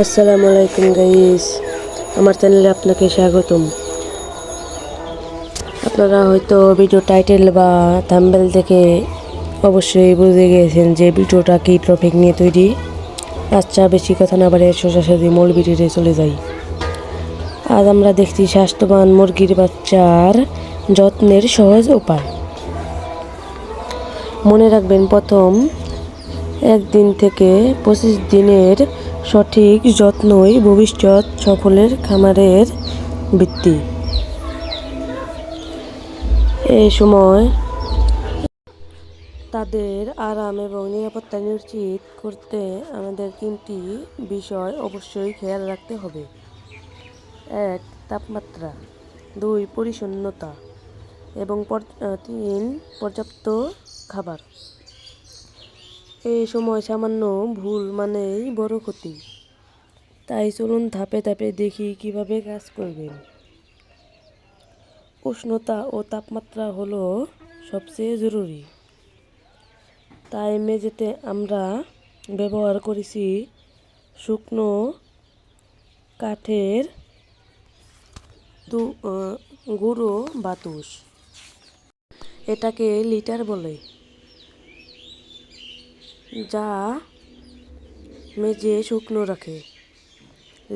আসসালামু আলাইকুম গাইস, আমার চ্যানেলে আপনাকে স্বাগতম। আপনারা হয়তো ভিডিও টাইটেল বা থাম্বনেল দেখে অবশ্যই বুঝে গিয়েছেন যে ভিডিওটা কী টপিক নিয়ে তৈরি। আচ্ছা, বেশি কথা না বাড়িয়ে সোজাসুজি মূল ভিডিওতে চলে যাই। আজ আমরা দেখছি স্বাস্থ্যবান মুরগির বাচ্চার যত্নের সহজ উপায়। মনে রাখবেন, প্রথম 1 দিন থেকে 25 দিনের সঠিক যত্নই ভবিষ্যৎ সফলের খামারের ভিত্তি। এই সময় তাদের আরাম এবং নিরাপত্তা নিশ্চিত করতে আমাদের 3টি বিষয় অবশ্যই খেয়াল রাখতে হবে। 1. তাপমাত্রা, 2. পরিচ্ছন্নতা এবং 3. পর্যাপ্ত খাবার। এই সময় সামান্য ভুল মানেই বড় ক্ষতি। তাই চলুন ধাপে ধাপে দেখি কিভাবে কাজ করবেন। উষ্ণতা ও তাপমাত্রা হলো সবচেয়ে জরুরি। তাই মেঝেতে আমরা ব্যবহার করেছি শুকনো কাঠের গুঁড়ো বা তুষ। এটাকে লিটার বলে, যা মেঝে শুকনো রাখে।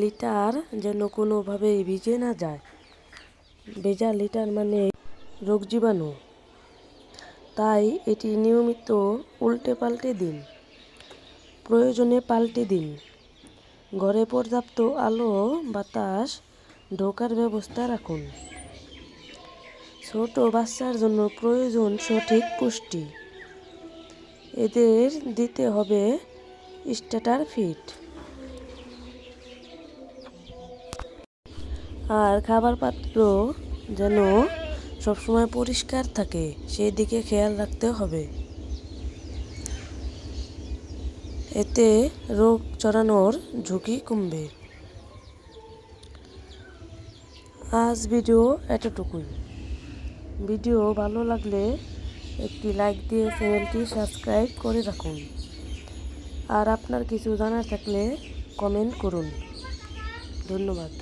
লিটার যেন কোনোভাবেই ভিজে না যায়। ভেজা লিটার মানে রোগ জীবাণু। তাই এটি নিয়মিত উল্টে পাল্টে দিন, প্রয়োজনে পাল্টে দিন। ঘরে পর্যাপ্ত আলো বাতাস ঢোকার ব্যবস্থা রাখুন। ছোট বাচ্চার জন্য প্রয়োজন সঠিক পুষ্টি। এদের দিতে হবে স্টার্টার ফিড। আর খাবার পাত্র যেন সবসময় পরিষ্কার থাকে, সেই দিকে খেয়াল রাখতে হবে। এতে রোগ ছড়ানোর ঝুঁকি কমবে। আজ ভিডিও এতটুকুই। ভিডিও ভালো লাগলে একটি লাইক দিয়ে চ্যানেলটি সাবস্ক্রাইব করে রাখুন। আর আপনার কিছু জানার থাকলে কমেন্ট করুন। ধন্যবাদ।